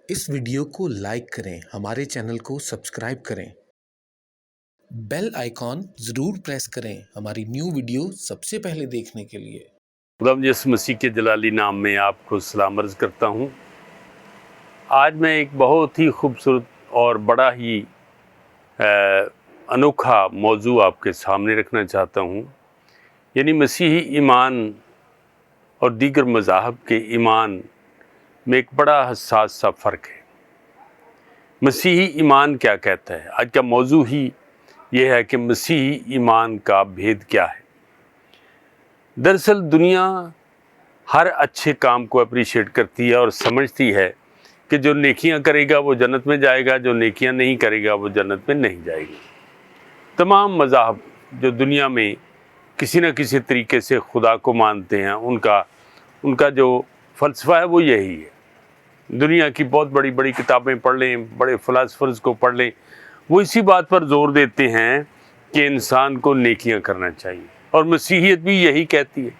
اس video کو like کریں، ہمارے چینل کو سبسکرائب کریں، بیل آئیکن ضرور پریس کریں ہماری نیو ویڈیو سب سے پہلے دیکھنے کے لیے۔ خداوند یسوع مسیح کے جلالی نام میں آپ کو سلام عرض کرتا ہوں۔ آج میں ایک بہت ہی خوبصورت اور بڑا ہی انوکھا موضوع آپ کے سامنے رکھنا چاہتا ہوں، یعنی مسیحی ایمان اور دیگر مذاہب کے ایمان میں ایک بڑا حساس سا فرق ہے۔ مسیحی ایمان کیا کہتا ہے؟ آج کا موضوع ہی یہ ہے کہ مسیحی ایمان کا بھید کیا ہے۔ دراصل دنیا ہر اچھے کام کو اپریشیٹ کرتی ہے اور سمجھتی ہے کہ جو نیکیاں کرے گا وہ جنت میں جائے گا، جو نیکیاں نہیں کرے گا وہ جنت میں نہیں جائے گا۔ تمام مذاہب جو دنیا میں کسی نہ کسی طریقے سے خدا کو مانتے ہیں، ان کا جو فلسفہ ہے وہ یہی ہے۔ دنیا کی بہت بڑی بڑی کتابیں پڑھ لیں، بڑے فلاسفرز کو پڑھ لیں، وہ اسی بات پر زور دیتے ہیں کہ انسان کو نیکیاں کرنا چاہیے، اور مسیحیت بھی یہی کہتی ہے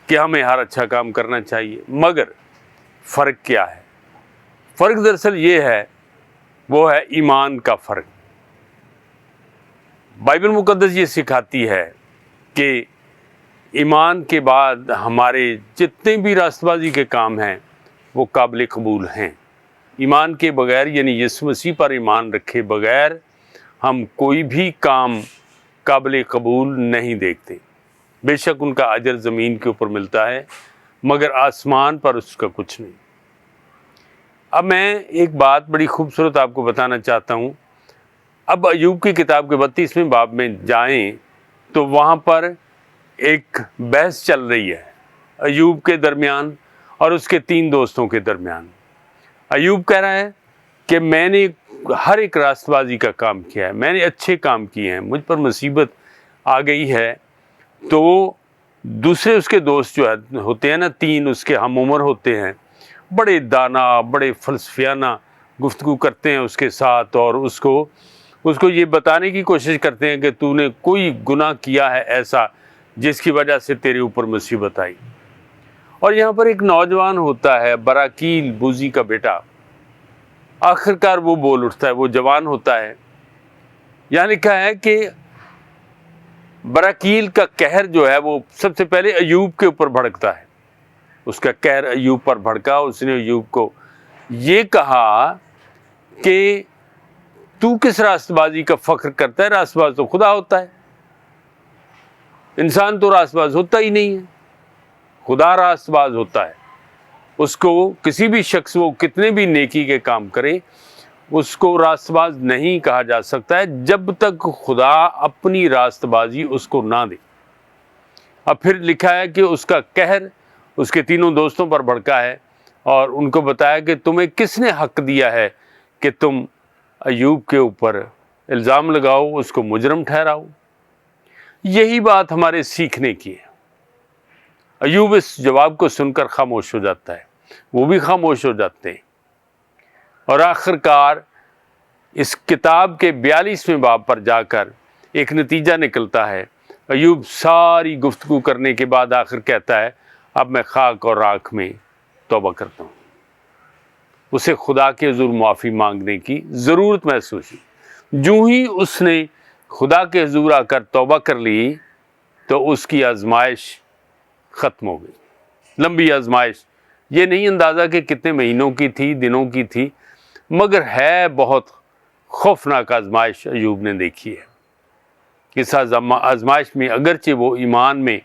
کہ ہمیں ہر اچھا کام کرنا چاہیے۔ مگر فرق کیا ہے؟ فرق دراصل یہ ہے، وہ ہے ایمان کا فرق۔ بائبل مقدس یہ سکھاتی ہے کہ ایمان کے بعد ہمارے جتنے بھی راست بازی کے کام ہیں وہ قابل قبول ہیں۔ ایمان کے بغیر، یعنی یسوع مسیح پر ایمان رکھے بغیر ہم کوئی بھی کام قابل قبول نہیں دیکھتے۔ بے شک ان کا اجر زمین کے اوپر ملتا ہے، مگر آسمان پر اس کا کچھ نہیں۔ اب میں ایک بات بڑی خوبصورت آپ کو بتانا چاہتا ہوں۔ اب ایوب کی کتاب کے 32ویں باب میں جائیں تو وہاں پر ایک بحث چل رہی ہے ایوب کے درمیان اور اس کے 3 دوستوں کے درمیان۔ ایوب کہہ رہا ہے کہ میں نے ہر ایک راست بازی کا کام کیا ہے، میں نے اچھے کام کیے ہیں، مجھ پر مصیبت آ گئی ہے۔ تو دوسرے اس کے دوست جو ہوتے ہیں نا، 3 اس کے ہم عمر ہوتے ہیں، بڑے دانا، بڑے فلسفیانہ گفتگو کرتے ہیں اس کے ساتھ، اور اس کو یہ بتانے کی کوشش کرتے ہیں کہ تو نے کوئی گناہ کیا ہے ایسا جس کی وجہ سے تیرے اوپر مصیبت آئی۔ اور یہاں پر ایک نوجوان ہوتا ہے، براکیل بوزی کا بیٹا، آخرکار وہ بول اٹھتا ہے، وہ جوان ہوتا ہے۔ یہاں لکھا ہے کہ براکیل کا قہر جو ہے وہ سب سے پہلے ایوب کے اوپر بھڑکتا ہے۔ اس کا قہر ایوب پر بھڑکا، اس نے ایوب کو یہ کہا کہ تو کس راست بازی کا فخر کرتا ہے؟ راست باز تو خدا ہوتا ہے، انسان تو راست باز ہوتا ہی نہیں ہے، خدا راست باز ہوتا ہے۔ اس کو کسی بھی شخص، وہ کتنے بھی نیکی کے کام کرے، اس کو راست باز نہیں کہا جا سکتا ہے جب تک خدا اپنی راست بازی اس کو نہ دے۔ اب پھر لکھا ہے کہ اس کا قہر اس کے 3 دوستوں پر بھڑکا ہے، اور ان کو بتایا کہ تمہیں کس نے حق دیا ہے کہ تم ایوب کے اوپر الزام لگاؤ، اس کو مجرم ٹھہراؤ۔ یہی بات ہمارے سیکھنے کی ہے۔ ایوب اس جواب کو سن کر خاموش ہو جاتا ہے، وہ بھی خاموش ہو جاتے ہیں، اور آخرکار اس کتاب کے 42ویں باب پر جا کر ایک نتیجہ نکلتا ہے۔ ایوب ساری گفتگو کرنے کے بعد آخر کہتا ہے، اب میں خاک اور راکھ میں توبہ کرتا ہوں۔ اسے خدا کے حضور معافی مانگنے کی ضرورت محسوس ہوئی۔ جو ہی اس نے خدا کے حضور آ کر توبہ کر لی تو اس کی آزمائش ختم ہو گئی۔ لمبی آزمائش، یہ نہیں اندازہ کہ کتنے مہینوں کی تھی، دنوں کی تھی، مگر ہے بہت خوفناک آزمائش ایوب نے دیکھی ہے۔ اس آزمائش میں اگرچہ وہ ایمان میں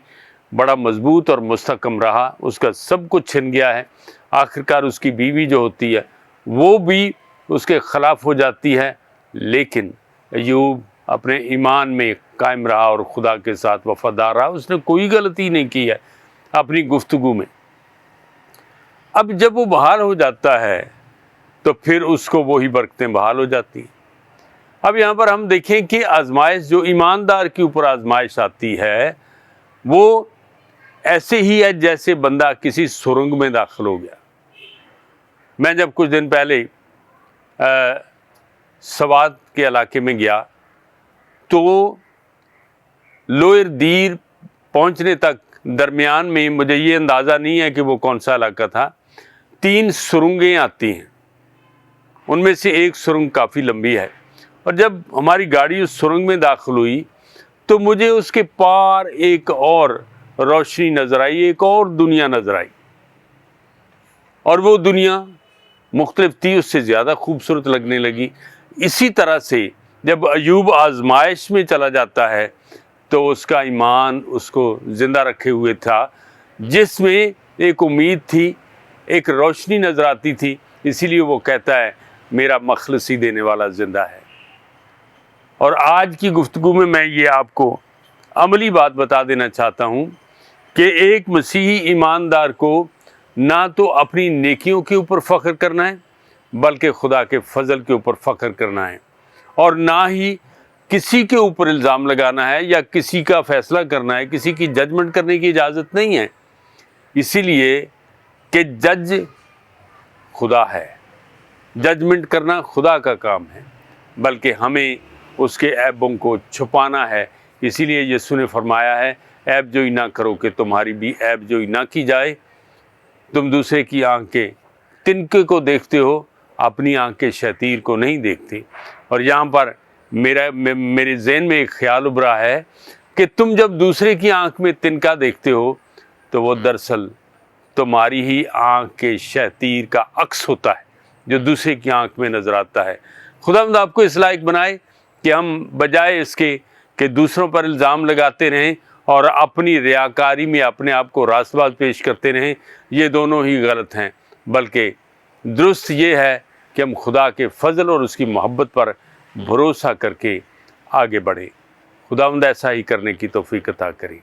بڑا مضبوط اور مستحکم رہا، اس کا سب کچھ چھن گیا ہے۔ آخرکار اس کی بیوی جو ہوتی ہے وہ بھی اس کے خلاف ہو جاتی ہے، لیکن ایوب اپنے ایمان میں قائم رہا اور خدا کے ساتھ وفادار رہا۔ اس نے کوئی غلطی نہیں کی ہے اپنی گفتگو میں۔ اب جب وہ بحال ہو جاتا ہے تو پھر اس کو وہی برکتیں بحال ہو جاتی ہیں۔ اب یہاں پر ہم دیکھیں کہ آزمائش جو ایماندار کے اوپر آزمائش آتی ہے وہ ایسے ہی ہے جیسے بندہ کسی سرنگ میں داخل ہو گیا۔ میں جب کچھ دن پہلے سوات کے علاقے میں گیا تو لوئر دیر پہنچنے تک درمیان میں مجھے یہ اندازہ نہیں ہے کہ وہ کون سا علاقہ تھا، 3 سرنگیں آتی ہیں۔ ان میں سے ایک سرنگ کافی لمبی ہے، اور جب ہماری گاڑی اس سرنگ میں داخل ہوئی تو مجھے اس کے پار ایک اور روشنی نظر آئی، ایک اور دنیا نظر آئی، اور وہ دنیا مختلف تھی، اس سے زیادہ خوبصورت لگنے لگی۔ اسی طرح سے جب ایوب آزمائش میں چلا جاتا ہے تو اس کا ایمان اس کو زندہ رکھے ہوئے تھا، جس میں ایک امید تھی، ایک روشنی نظر آتی تھی، اسی لیے وہ کہتا ہے میرا مخلصی دینے والا زندہ ہے۔ اور آج کی گفتگو میں میں یہ آپ کو عملی بات بتا دینا چاہتا ہوں کہ ایک مسیحی ایماندار کو نہ تو اپنی نیکیوں کے اوپر فخر کرنا ہے، بلکہ خدا کے فضل کے اوپر فخر کرنا ہے، اور نہ ہی کسی کے اوپر الزام لگانا ہے یا کسی کا فیصلہ کرنا ہے، کسی کی ججمنٹ کرنے کی اجازت نہیں ہے، اسی لیے کہ جج خدا ہے، ججمنٹ کرنا خدا کا کام ہے، بلکہ ہمیں اس کے عیبوں کو چھپانا ہے۔ اسی لیے یسوع نے فرمایا ہے عیب جوئی نہ کرو کہ تمہاری بھی عیب جوئی نہ کی جائے۔ تم دوسرے کی آنکھیں تنکے کو دیکھتے ہو، اپنی آنکھیں شتیر کو نہیں دیکھتے۔ اور یہاں پر میرے ذہن میں ایک خیال ابھرا ہے کہ تم جب دوسرے کی آنکھ میں تنکا دیکھتے ہو تو وہ دراصل تمہاری ہی آنکھ کے شتیر کا عکس ہوتا ہے جو دوسرے کی آنکھ میں نظر آتا ہے۔ خداوند آپ کو اس لائق بنائے کہ ہم بجائے اس کے کہ دوسروں پر الزام لگاتے رہیں اور اپنی ریاکاری میں اپنے آپ کو راست باز پیش کرتے رہیں، یہ دونوں ہی غلط ہیں، بلکہ درست یہ ہے کہ ہم خدا کے فضل اور اس کی محبت پر بھروسہ کر کے آگے بڑھیں۔ خداوند ایسا ہی کرنے کی توفیق عطا کرے۔